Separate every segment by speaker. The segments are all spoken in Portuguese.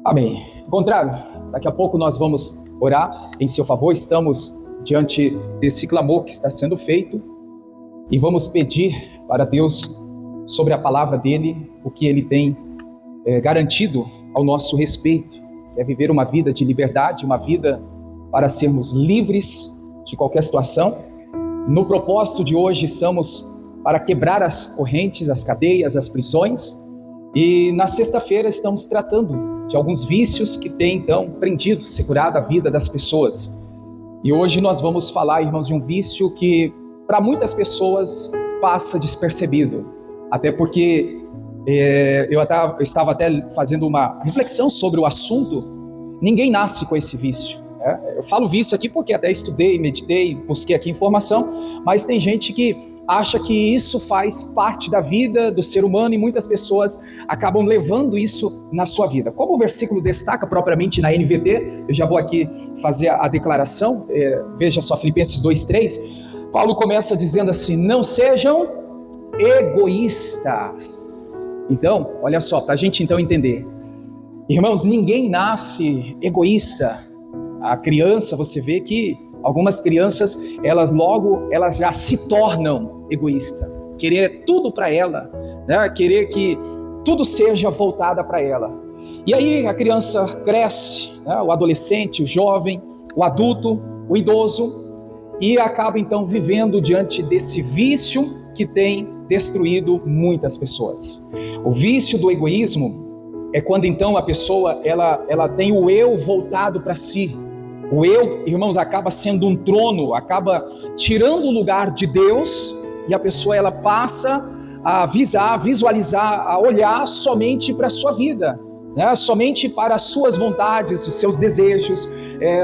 Speaker 1: Amém. Contrário, daqui a pouco nós vamos orar em seu favor. Estamos diante desse clamor que está sendo feito e vamos pedir para Deus sobre a palavra dele, o que ele tem garantido ao nosso respeito, que é viver uma vida de liberdade, uma vida para sermos livres de qualquer situação. No propósito de hoje estamos para quebrar as correntes, as cadeias, as prisões, e na sexta-feira estamos tratando de alguns vícios que têm então prendido, segurado a vida das pessoas. E hoje nós vamos falar, irmãos, de um vício que para muitas pessoas passa despercebido, até porque eu estava até fazendo uma reflexão sobre o assunto. Ninguém nasce com esse vício. Eu falo vício aqui porque até estudei, meditei, busquei aqui informação, mas tem gente que acha que isso faz parte da vida do ser humano e muitas pessoas acabam levando isso na sua vida. Como o versículo destaca propriamente na NVT, eu já vou aqui fazer a declaração, veja só Filipenses 2:3, Paulo começa dizendo assim: não sejam egoístas. Então, olha só, para a gente então entender, irmãos, ninguém nasce egoísta. A criança, você vê que algumas crianças, elas já se tornam egoístas, querer tudo para ela, né? Querer que tudo seja voltada para ela. E aí a criança cresce, né? O adolescente, o jovem, o adulto, o idoso, e acaba então vivendo diante desse vício que tem destruído muitas pessoas. O vício do egoísmo é quando então a pessoa ela tem o eu voltado para si. O eu, irmãos, acaba sendo um trono, acaba tirando o lugar de Deus, e a pessoa ela passa a visualizar, a olhar somente para a sua vida, né? Somente para as suas vontades, os seus desejos,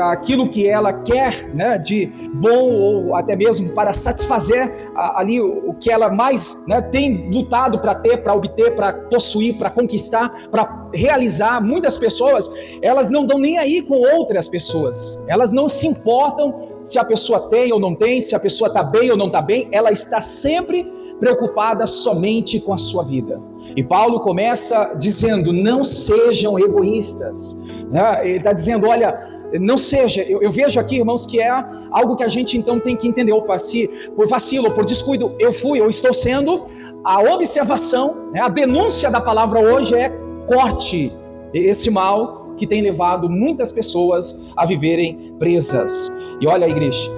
Speaker 1: aquilo que ela quer, né, de bom, ou até mesmo para satisfazer ali o que ela mais, né, tem lutado para ter, para obter, para possuir, para conquistar, para realizar. Muitas pessoas, elas não dão nem aí com outras pessoas, elas não se importam se a pessoa tem ou não tem, se a pessoa está bem ou não está bem, ela está sempre preocupada somente com a sua vida. E Paulo começa dizendo: não sejam egoístas, né? Ele está dizendo, olha, não seja, eu vejo aqui, irmãos, que é algo que a gente então tem que entender. Opa, se por vacilo, por descuido, eu estou sendo, a observação, né, a denúncia da palavra hoje é: corte esse mal que tem levado muitas pessoas a viverem presas. E olha, igreja,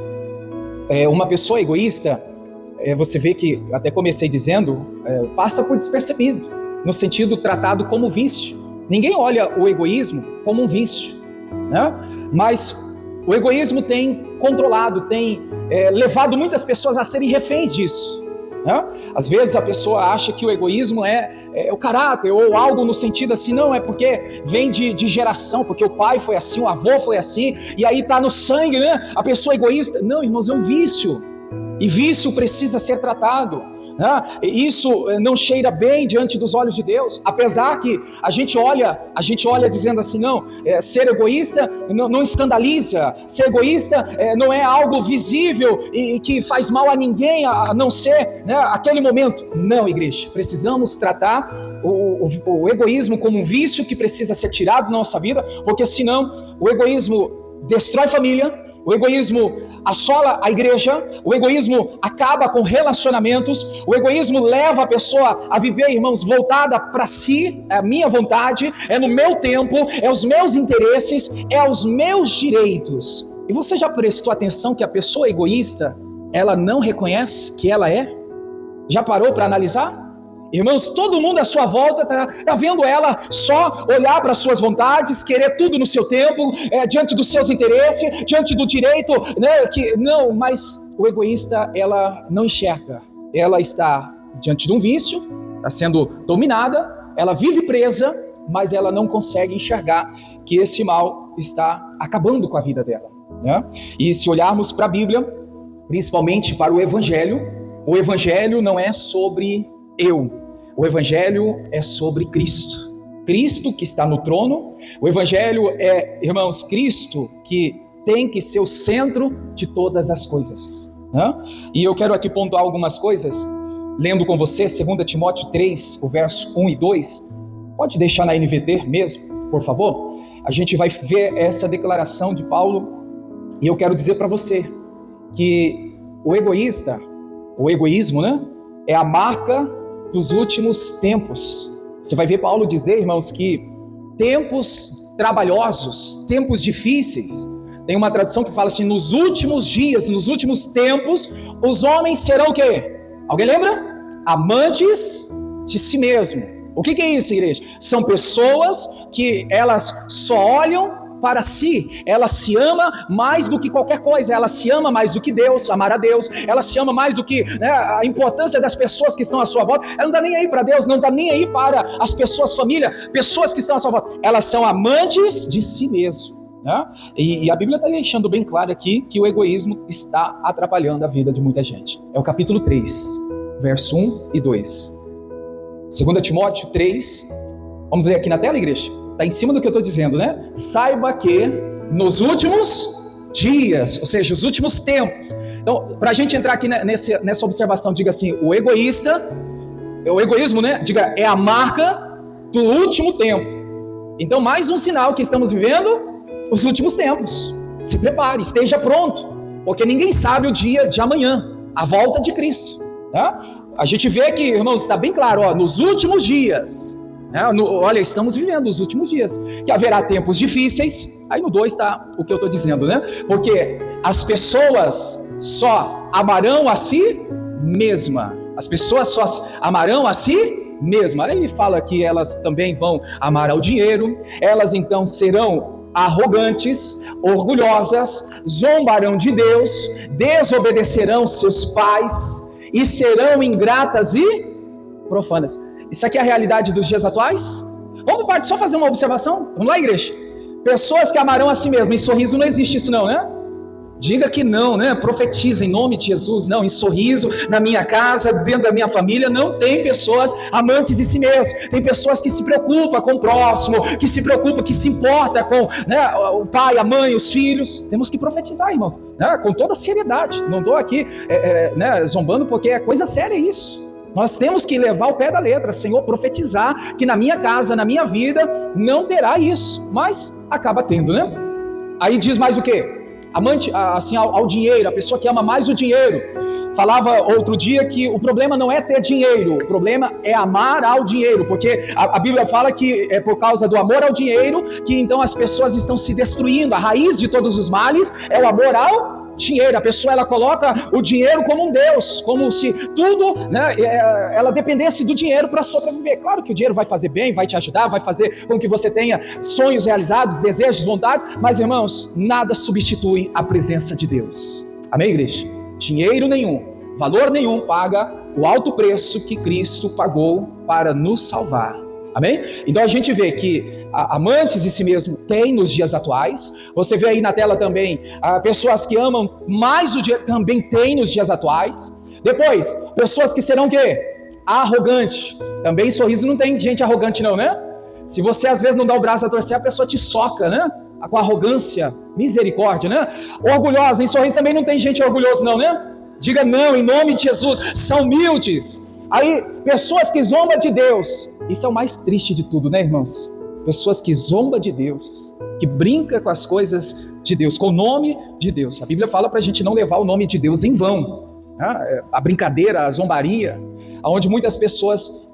Speaker 1: uma pessoa egoísta, você vê que, até comecei dizendo, passa por despercebido, no sentido tratado como vício. Ninguém olha o egoísmo como um vício, né? Mas o egoísmo tem controlado, tem levado muitas pessoas a serem reféns disso, né? Às vezes a pessoa acha que o egoísmo é o caráter, ou algo no sentido assim, não, é porque vem de geração, porque o pai foi assim, o avô foi assim, e aí está no sangue, né? A pessoa egoísta. Não, irmãos, é um vício. E vício precisa ser tratado, né? Isso não cheira bem diante dos olhos de Deus, apesar que a gente olha dizendo assim, não, ser egoísta não escandaliza, ser egoísta não é algo visível e que faz mal a ninguém, a não ser, né, aquele momento. Não, igreja, precisamos tratar o egoísmo como um vício que precisa ser tirado da nossa vida, porque senão o egoísmo destrói família, o egoísmo assola a igreja, o egoísmo acaba com relacionamentos, o egoísmo leva a pessoa a viver, irmãos, voltada para si, é a minha vontade, é no meu tempo, é os meus interesses, é os meus direitos. E você já prestou atenção que a pessoa egoísta, ela não reconhece que ela é? Já parou para analisar? Irmãos, todo mundo à sua volta tá vendo ela só olhar para as suas vontades, querer tudo no seu tempo, diante dos seus interesses, diante do direito, né? Mas o egoísta, ela não enxerga. Ela está diante de um vício, está sendo dominada, ela vive presa, mas ela não consegue enxergar que esse mal está acabando com a vida dela, né? E se olharmos para a Bíblia, principalmente para o Evangelho não é sobre eu. O Evangelho é sobre Cristo. Cristo que está no trono. O evangelho é, irmãos, Cristo que tem que ser o centro de todas as coisas, né? E eu quero aqui pontuar algumas coisas, lendo com você 2 Timóteo 3, o verso 1 e 2. Pode deixar na NVT mesmo, por favor? A gente vai ver essa declaração de Paulo, e eu quero dizer para você que o egoísmo, né, é a marca dos últimos tempos. Você vai ver Paulo dizer, irmãos, que tempos trabalhosos, tempos difíceis. Tem uma tradução que fala assim: nos últimos dias, nos últimos tempos, os homens serão o quê? Alguém lembra? Amantes de si mesmo. O que é isso, igreja? São pessoas que elas só olham para si, ela se ama mais do que qualquer coisa, ela se ama mais do que Deus, amar a Deus, ela se ama mais do que, né, a importância das pessoas que estão à sua volta. Ela não está nem aí para Deus, não está nem aí para as pessoas, família, pessoas que estão à sua volta. Elas são amantes de si mesmo, né? E a Bíblia está deixando bem claro aqui que o egoísmo está atrapalhando a vida de muita gente. É o capítulo 3, verso 1 e 2. 2 Timóteo 3, vamos ler aqui na tela, igreja? Está em cima do que eu estou dizendo, né? Saiba que nos últimos dias, ou seja, os últimos tempos. Então, para a gente entrar aqui nessa observação, diga assim: o egoísmo, né? Diga, é a marca do último tempo. Então, mais um sinal que estamos vivendo os últimos tempos. Se prepare, esteja pronto, porque ninguém sabe o dia de amanhã, a volta de Cristo, tá? A gente vê que, irmãos, está bem claro, ó, nos últimos dias, né, olha, estamos vivendo os últimos dias, que haverá tempos difíceis. Aí no 2 está o que eu estou dizendo, né? Porque as pessoas só amarão a si mesma. As pessoas só amarão a si mesma. Aí ele fala que elas também vão amar ao dinheiro, elas então serão arrogantes, orgulhosas, zombarão de Deus, desobedecerão seus pais e serão ingratas e profanas. Isso aqui é a realidade dos dias atuais? Vamos só fazer uma observação? Vamos lá, igreja? Pessoas que amarão a si mesmas. Em Sorriso não existe isso não, né? Diga que não, né? Profetiza em nome de Jesus. Não, em Sorriso, na minha casa, dentro da minha família, não tem pessoas amantes de si mesmas. Tem pessoas que se preocupam com o próximo, que se preocupam, que se importa com, né, o pai, a mãe, os filhos. Temos que profetizar, irmãos, né, com toda seriedade. Não estou aqui né, zombando, porque é coisa séria isso. Nós temos que levar o pé da letra, Senhor, profetizar que na minha casa, na minha vida, não terá isso. Mas acaba tendo, né? Aí diz mais o quê? Amante, assim, ao dinheiro, a pessoa que ama mais o dinheiro. Falava outro dia que o problema não é ter dinheiro, o problema é amar ao dinheiro, porque a Bíblia fala que é por causa do amor ao dinheiro que então as pessoas estão se destruindo. A raiz de todos os males é o amor ao dinheiro. A pessoa, ela coloca o dinheiro como um Deus, como se tudo, né, ela dependesse do dinheiro para sobreviver. Claro que o dinheiro vai fazer bem, vai te ajudar, vai fazer com que você tenha sonhos realizados, desejos, vontades, mas, irmãos, nada substitui a presença de Deus. Amém, igreja? Dinheiro nenhum, valor nenhum paga o alto preço que Cristo pagou para nos salvar. Amém? Então a gente vê que amantes de si mesmo tem nos dias atuais. Você vê aí na tela também pessoas que amam mais o dinheiro, também tem nos dias atuais. Depois, pessoas que serão o quê? Arrogante. Também em Sorriso não tem gente arrogante não, né? Se você às vezes não dá o braço a torcer, a pessoa te soca, né? Com arrogância, misericórdia, né? Orgulhosa. Em Sorriso também não tem gente orgulhosa não, né? Diga não, em nome de Jesus. São humildes. Aí, pessoas que zombam de Deus. Isso é o mais triste de tudo, né, irmãos? Pessoas que zombam de Deus, que brincam com as coisas de Deus, com o nome de Deus. A Bíblia fala para a gente não levar o nome de Deus em vão, né? A brincadeira, a zombaria, onde muitas pessoas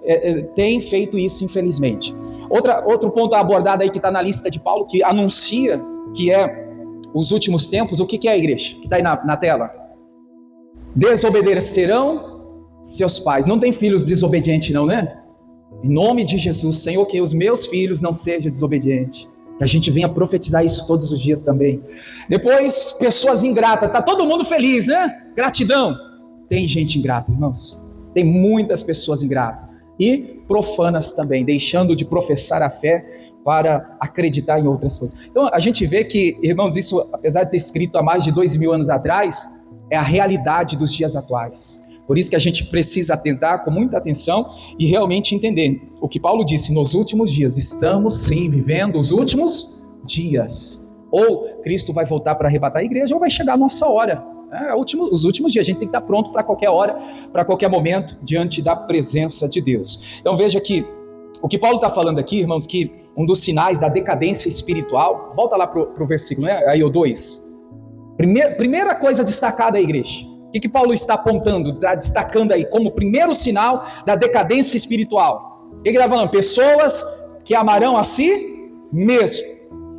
Speaker 1: têm feito isso, infelizmente. Outro ponto abordado aí que está na lista de Paulo, que anuncia que é os últimos tempos. O que é a igreja? Que está aí na tela. Desobedecerão seus pais. Não tem filhos desobedientes não, né? Em nome de Jesus, Senhor, que os meus filhos não sejam desobedientes. Que a gente venha profetizar isso todos os dias também. Depois, pessoas ingratas. Está todo mundo feliz, né? Gratidão. Tem gente ingrata, irmãos. Tem muitas pessoas ingratas. E profanas também, deixando de professar a fé para acreditar em outras coisas. Então, a gente vê que, irmãos, isso, apesar de ter escrito há mais de 2000 anos atrás, é a realidade dos dias atuais. Por isso que a gente precisa atentar com muita atenção e realmente entender o que Paulo disse: nos últimos dias, estamos sim vivendo os últimos dias. Ou Cristo vai voltar para arrebatar a igreja, ou vai chegar a nossa hora. Os últimos dias, a gente tem que estar pronto para qualquer hora, para qualquer momento, diante da presença de Deus. Então veja que o que Paulo está falando aqui, irmãos, que um dos sinais da decadência espiritual, volta lá para o versículo, né? Aí o 2. Primeira coisa destacada aí, igreja. O que Paulo está apontando, está destacando aí como primeiro sinal da decadência espiritual? O que ele está falando? Pessoas que amarão a si mesmo.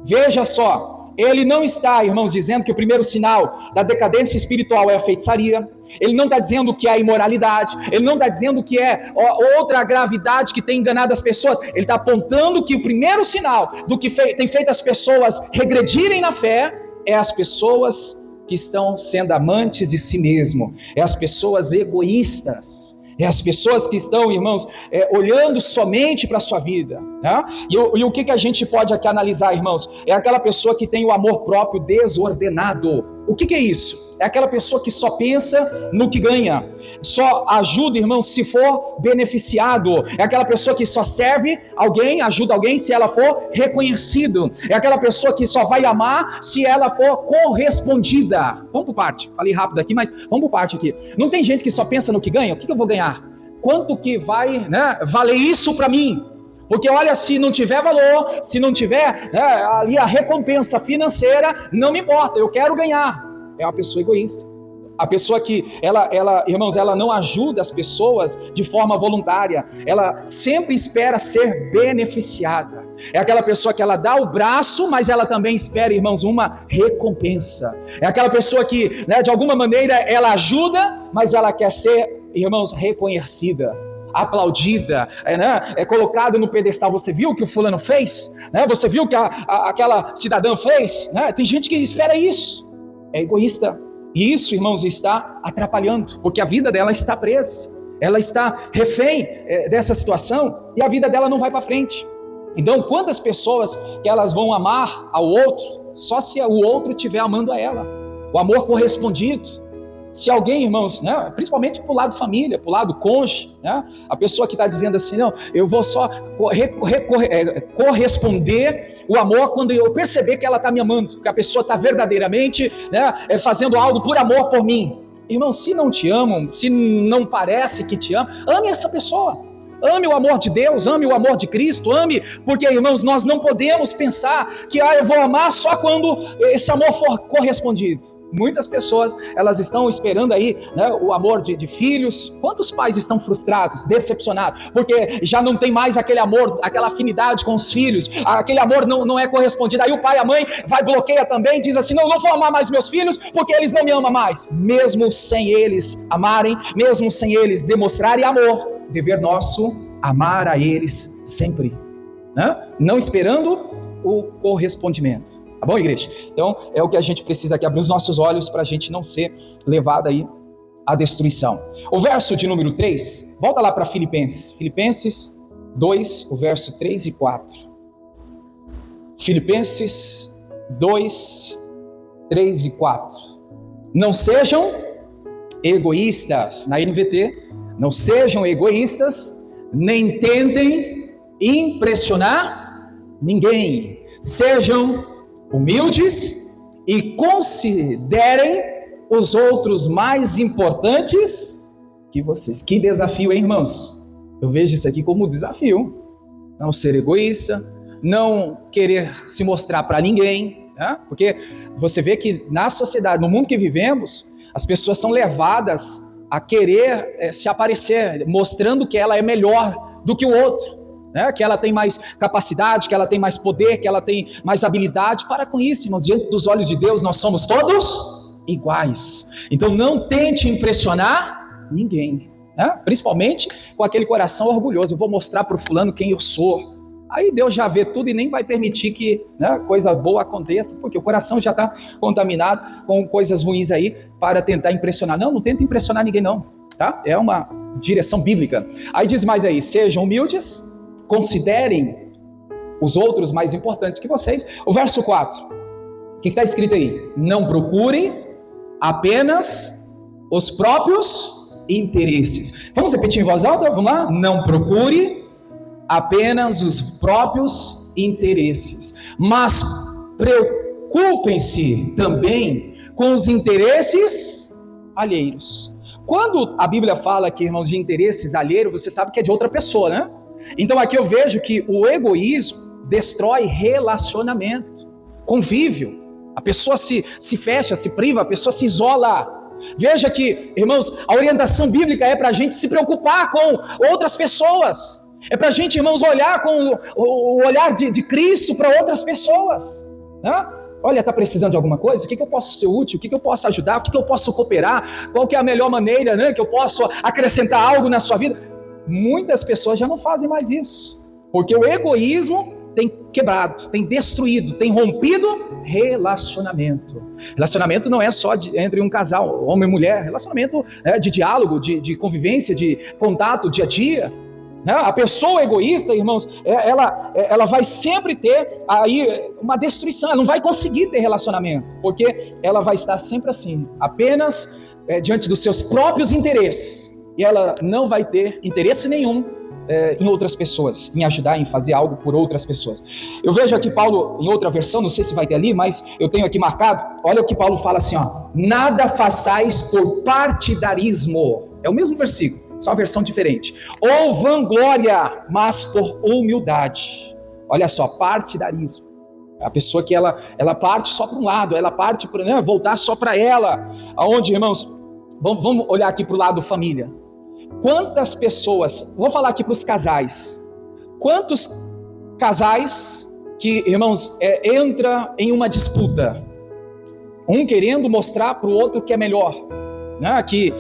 Speaker 1: Veja só, ele não está, irmãos, dizendo que o primeiro sinal da decadência espiritual é a feitiçaria. Ele não está dizendo que é a imoralidade. Ele não está dizendo que é outra gravidade que tem enganado as pessoas. Ele está apontando que o primeiro sinal do que tem feito as pessoas regredirem na fé é as pessoas que estão sendo amantes de si mesmo, é as pessoas egoístas, é as pessoas que estão, irmãos, olhando somente para a sua vida, né? E o que a gente pode aqui analisar, irmãos? É aquela pessoa que tem o amor próprio desordenado. O que é isso? É aquela pessoa que só pensa no que ganha, só ajuda, irmãos, se for beneficiado. É aquela pessoa que só serve alguém, ajuda alguém se ela for reconhecido. É aquela pessoa que só vai amar se ela for correspondida. Vamos por parte, falei rápido aqui, mas vamos por parte aqui. Não tem gente que só pensa no que ganha. O que eu vou ganhar? Quanto que vai, né, valer isso para mim? Porque olha, se não tiver valor, se não tiver, né, ali a recompensa financeira, não me importa, eu quero ganhar. É uma pessoa egoísta. A pessoa que, irmãos, ela não ajuda as pessoas de forma voluntária. Ela sempre espera ser beneficiada. É aquela pessoa que ela dá o braço, mas ela também espera, irmãos, uma recompensa. É aquela pessoa que, né, de alguma maneira, ela ajuda, mas ela quer ser, irmãos, reconhecida, aplaudida, né? Colocado no pedestal. Você viu o que o fulano fez? Né? Você viu o que aquela cidadã fez? Né? Tem gente que espera isso. É egoísta. E isso, irmãos, está atrapalhando, porque a vida dela está presa. Ela está refém dessa situação e a vida dela não vai para frente. Então, quantas pessoas que elas vão amar ao outro só se o outro estiver amando a ela? O amor correspondido. Se alguém, irmãos, né, principalmente para o lado família, para o lado cônjuge, né, a pessoa que está dizendo assim, não, eu vou só corresponder o amor quando eu perceber que ela está me amando, que a pessoa está verdadeiramente, né, fazendo algo por amor por mim. Irmão, se não te amam, se não parece que te amam, ame essa pessoa. Ame o amor de Deus, ame o amor de Cristo, ame, porque, irmãos, nós não podemos pensar que eu vou amar só quando esse amor for correspondido. Muitas pessoas, elas estão esperando aí, né, o amor de filhos. Quantos pais estão frustrados, decepcionados, porque já não tem mais aquele amor, aquela afinidade com os filhos, aquele amor não é correspondido. Aí o pai e a mãe bloqueia também, diz assim, não vou amar mais meus filhos, porque eles não me amam mais. Mesmo sem eles amarem, mesmo sem eles demonstrarem amor, dever nosso, amar a eles sempre, né? Não esperando o correspondimento. Tá bom, igreja? Então, é o que a gente precisa aqui, abrir os nossos olhos para a gente não ser levado aí à destruição. O verso de número 3, volta lá para Filipenses. Filipenses 2, o verso 3 e 4. Filipenses 2, 3 e 4. Não sejam egoístas, na NVT, não sejam egoístas, nem tentem impressionar ninguém. Sejam humildes e considerem os outros mais importantes que vocês. Que desafio, hein, irmãos? Eu vejo isso aqui como um desafio. Não ser egoísta, não querer se mostrar para ninguém, né? Porque você vê que na sociedade, no mundo que vivemos, as pessoas são levadas a querer se aparecer, mostrando que ela é melhor do que o outro. Que ela tem mais capacidade, que ela tem mais poder, que ela tem mais habilidade. Para com isso, irmãos, diante dos olhos de Deus nós somos todos iguais. Então não tente impressionar ninguém, né? Principalmente com aquele coração orgulhoso. Eu vou mostrar para o fulano quem eu sou. Aí Deus já vê tudo e nem vai permitir que, né, coisa boa aconteça, porque o coração já está contaminado com coisas ruins aí para tentar impressionar. Não tenta impressionar ninguém não, tá? É uma direção bíblica. Aí diz mais aí, sejam humildes, considerem os outros mais importantes que vocês. O verso 4, o que está escrito aí? Não procurem apenas os próprios interesses. Vamos repetir em voz alta? Vamos lá? Não procure apenas os próprios interesses, mas preocupem-se também com os interesses alheios. Quando a Bíblia fala aqui, irmãos, de interesses alheios, você sabe que é de outra pessoa, né? Então aqui eu vejo que o egoísmo destrói relacionamento, convívio. A pessoa se fecha, se priva, a pessoa se isola. Veja que, irmãos, a orientação bíblica é para a gente se preocupar com outras pessoas. É para a gente, irmãos, olhar com o olhar de Cristo para outras pessoas, né? Olha, está precisando de alguma coisa? O que eu posso ser útil? O que eu posso ajudar? O que eu posso cooperar? Qual que é a melhor maneira, né, que eu posso acrescentar algo na sua vida? Muitas pessoas já não fazem mais isso, porque o egoísmo tem quebrado, tem destruído, tem rompido relacionamento. Relacionamento não é só entre um casal, homem e mulher. Relacionamento de diálogo, de convivência, de contato dia a dia. A pessoa egoísta, irmãos, ela vai sempre ter aí uma destruição, ela não vai conseguir ter relacionamento, porque ela vai estar sempre assim, apenas diante dos seus próprios interesses, e ela não vai ter interesse nenhum em outras pessoas, em ajudar, em fazer algo por outras pessoas. Eu vejo aqui Paulo, em outra versão, não sei se vai ter ali, mas eu tenho aqui marcado, olha o que Paulo fala assim, ó: nada façais por partidarismo, é o mesmo versículo, só uma versão diferente, ou vanglória, mas por humildade. Olha só, partidarismo, a pessoa que ela parte só para um lado, ela parte para, né, voltar só para ela. Aonde, irmãos, vamos olhar aqui para o lado família. Quantas pessoas, vou falar aqui para os casais, quantos casais que, irmãos, entra em uma disputa, um querendo mostrar para o outro que é melhor, né? Que,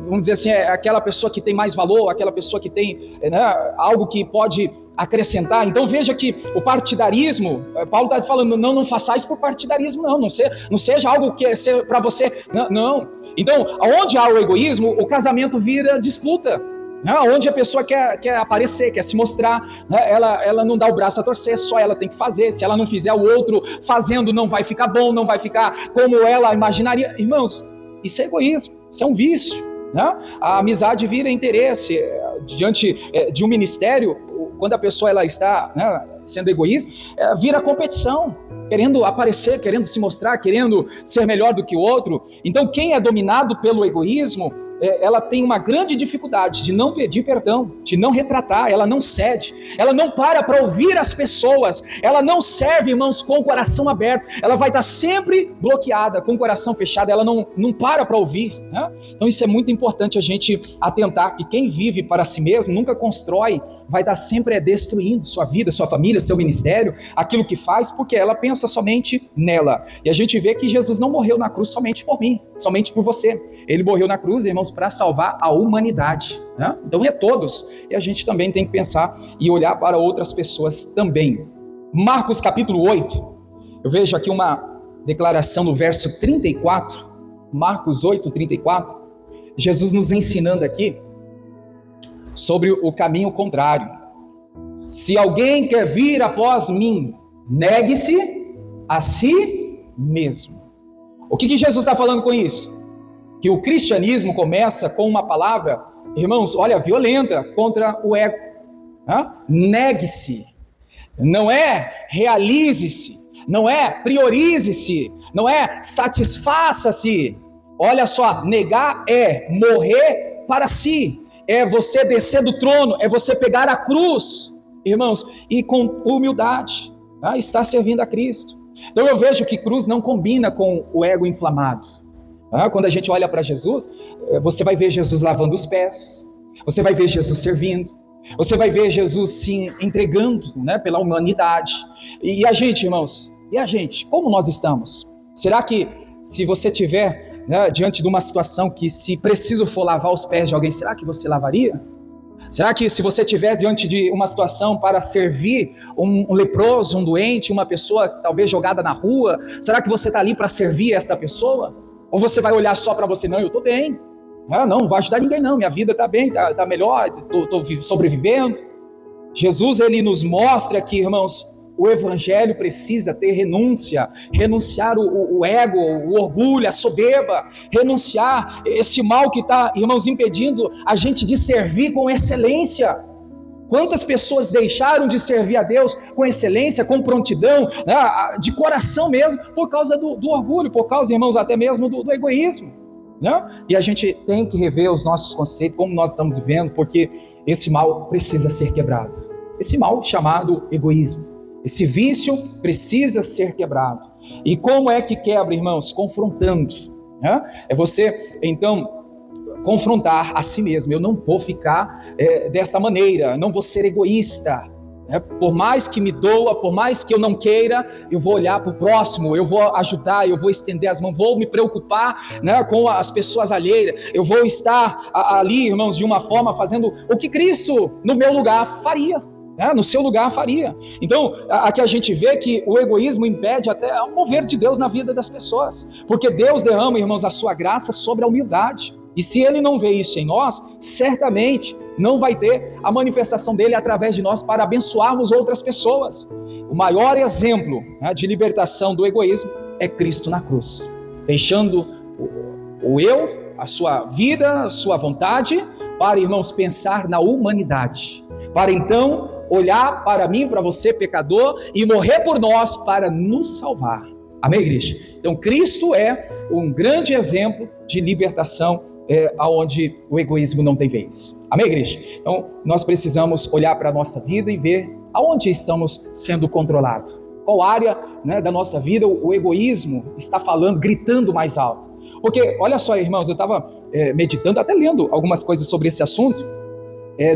Speaker 1: vamos dizer assim, é aquela pessoa que tem mais valor, aquela pessoa que tem, né, algo que pode acrescentar. Então veja que o partidarismo, Paulo está falando, não façais por partidarismo, não seja algo que é para você, não. Então, onde há o egoísmo, o casamento vira disputa, né? Onde a pessoa quer aparecer, quer se mostrar, né? Ela não dá o braço a torcer, só ela tem que fazer. Se ela não fizer, o outro fazendo não vai ficar bom, não vai ficar como ela imaginaria. Irmãos, isso é egoísmo, isso é um vício, né? A amizade vira interesse. Diante de um ministério, quando a pessoa ela está, né, sendo egoísta, vira competição, querendo aparecer, querendo se mostrar, querendo ser melhor do que o outro. Então quem é dominado pelo egoísmo, ela tem uma grande dificuldade de não pedir perdão, de não retratar, ela não cede, ela não para ouvir as pessoas, ela não serve, irmãos, com o coração aberto, ela vai estar sempre bloqueada, com o coração fechado, ela não para ouvir, né? Então isso é muito importante a gente atentar, que quem vive para si mesmo, nunca constrói, vai estar sempre destruindo sua vida, sua família, seu ministério, aquilo que faz, porque ela pensa somente nela. E a gente vê que Jesus não morreu na cruz somente por mim, somente por você, ele morreu na cruz, irmãos, para salvar a humanidade, né? Então é todos, e a gente também tem que pensar e olhar para outras pessoas também. Marcos capítulo 8, eu vejo aqui uma declaração no verso 34, Marcos 8, 34, Jesus nos ensinando aqui sobre o caminho contrário. Se alguém quer vir após mim, negue-se a si mesmo. O que Jesus está falando com isso? Que o cristianismo começa com uma palavra, irmãos, olha, violenta contra o ego. Negue-se, não é realize-se, não é priorize-se, não é satisfaça-se. Olha só, negar é morrer para si, é você descer do trono, é você pegar a cruz, irmãos, e com humildade, estar servindo a Cristo. Então eu vejo que cruz não combina com o ego inflamado. Quando a gente olha para Jesus, você vai ver Jesus lavando os pés, você vai ver Jesus servindo, você vai ver Jesus se entregando, né, pela humanidade. E a gente, irmãos, como nós estamos? Será que se você tiver, né, diante de uma situação que se preciso for lavar os pés de alguém, será que você lavaria? Será que se você estiver diante de uma situação para servir um leproso, um doente, uma pessoa talvez jogada na rua, será que você está ali para servir esta pessoa? Ou você vai olhar só para você, não, eu estou bem, não vou ajudar ninguém não, minha vida está bem, está melhor, estou sobrevivendo. Jesus, ele nos mostra aqui, irmãos, o evangelho precisa ter renúncia, renunciar o ego, o orgulho, a soberba, renunciar esse mal que está, irmãos, impedindo a gente de servir com excelência. Quantas pessoas deixaram de servir a Deus com excelência, com prontidão, né, de coração mesmo, por causa do orgulho, por causa, irmãos, até mesmo do egoísmo, né? E a gente tem que rever os nossos conceitos, como nós estamos vivendo, porque esse mal precisa ser quebrado. Esse mal chamado egoísmo, esse vício precisa ser quebrado. E como é que quebra, irmãos? Confrontando, né? É você, então, confrontar a si mesmo. Eu não vou ficar dessa maneira, não vou ser egoísta, né? Por mais que me doa, por mais que eu não queira, eu vou olhar para o próximo, eu vou ajudar, eu vou estender as mãos, vou me preocupar, né, com as pessoas alheias, eu vou estar ali, irmãos, de uma forma fazendo o que Cristo no meu lugar faria, né, no seu lugar faria. Então aqui a gente vê que o egoísmo impede até o mover de Deus na vida das pessoas, porque Deus derrama, irmãos, a sua graça sobre a humildade. E se Ele não vê isso em nós, certamente não vai ter a manifestação dele através de nós para abençoarmos outras pessoas. O maior exemplo, né, de libertação do egoísmo é Cristo na cruz, deixando o eu, a sua vida, a sua vontade, para, irmãos, pensar na humanidade, para então olhar para mim, para você, pecador, e morrer por nós para nos salvar. Amém, igreja? Então Cristo é um grande exemplo de libertação, onde o egoísmo não tem vez. Amém, igreja? Então nós precisamos olhar para a nossa vida e ver aonde estamos sendo controlados. Qual área, né, da nossa vida o egoísmo está falando, gritando mais alto. Porque, olha só, irmãos, eu estava meditando, até lendo algumas coisas sobre esse assunto.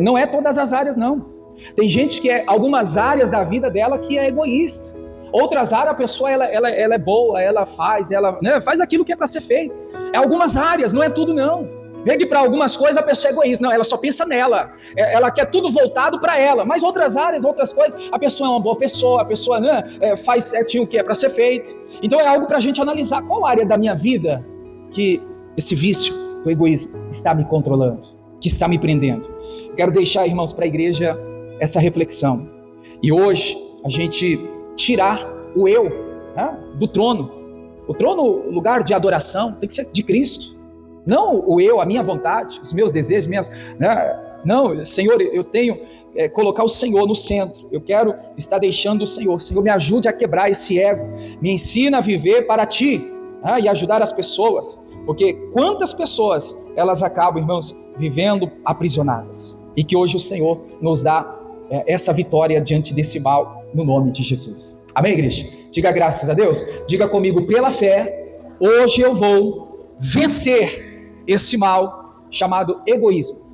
Speaker 1: Não é todas as áreas, não. Tem gente que algumas áreas da vida dela que é egoísta. Outras áreas a pessoa ela é boa, ela faz, né, faz aquilo que é para ser feito. É algumas áreas, não é tudo não. Vê que para algumas coisas a pessoa é egoísta, não, ela só pensa nela, ela quer tudo voltado para ela. Mas outras áreas, outras coisas, a pessoa é uma boa pessoa, a pessoa, né, faz certinho o que é para ser feito. Então é algo para a gente analisar qual área da minha vida que esse vício do egoísmo está me controlando, que está me prendendo. Quero deixar, irmãos, para a igreja essa reflexão. E hoje a gente tirar o eu, né, do trono. O trono, lugar de adoração, tem que ser de Cristo. Não o eu, a minha vontade, os meus desejos, né? Não, Senhor, eu tenho colocar o Senhor no centro. Eu quero estar deixando o Senhor. Senhor, me ajude a quebrar esse ego. Me ensina a viver para Ti, e ajudar as pessoas. Porque quantas pessoas elas acabam, irmãos, vivendo aprisionadas. E que hoje o Senhor nos dá essa vitória diante desse mal, no nome de Jesus. Amém, igreja? Diga graças a Deus. Diga comigo, pela fé, hoje eu vou vencer esse mal chamado egoísmo.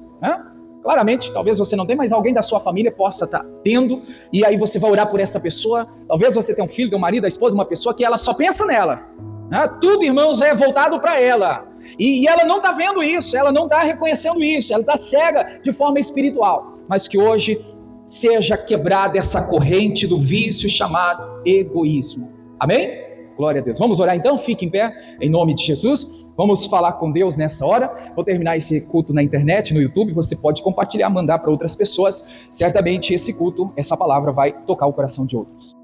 Speaker 1: Claramente, talvez você não tenha, mas alguém da sua família possa estar tendo, e aí você vai orar por essa pessoa. Talvez você tenha um filho, tenha um marido, a esposa, uma pessoa que ela só pensa nela. Tudo, irmãos, é voltado para ela. E ela não está vendo isso, ela não está reconhecendo isso, ela está cega de forma espiritual. Mas que hoje seja quebrada essa corrente do vício chamado egoísmo. Amém? Glória a Deus. Vamos orar então? Fique em pé, em nome de Jesus. Vamos falar com Deus nessa hora. Vou terminar esse culto na internet, no YouTube. Você pode compartilhar, mandar para outras pessoas. Certamente esse culto, essa palavra vai tocar o coração de outros.